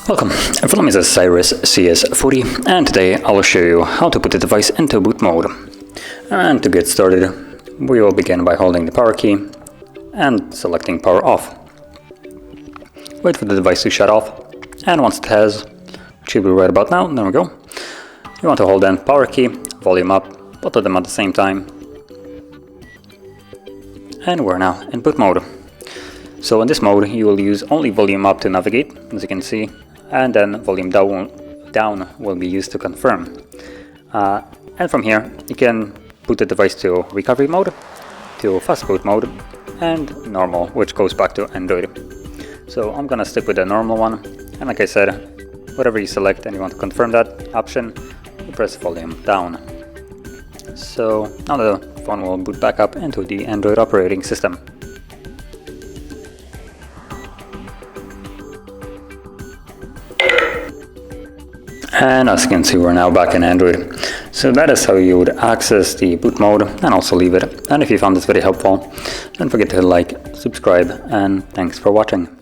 Welcome, everyone, this is CYRUS CS40, and today I will show you how to put the device into boot mode. And to get started, we will begin by holding the power key and selecting power off. Wait for the device to shut off, and once it has, which should be right about now, there we go. You want to hold down power key, volume up, both of them at the same time. And we're now in boot mode. So in this mode you will use only volume up to navigate, as you can see, and then volume down will be used to confirm. And from here you can put the device to recovery mode, to fast boot mode, and normal, which goes back to Android. So I'm gonna stick with the normal one, and like I said, whatever you select and you want to confirm that option, you press volume down. So now the phone will boot back up into the Android operating system. And as you can see, we're now back in Android. So that is how you would access the boot mode and also leave it. And if you found this video helpful, don't forget to like, subscribe, and thanks for watching.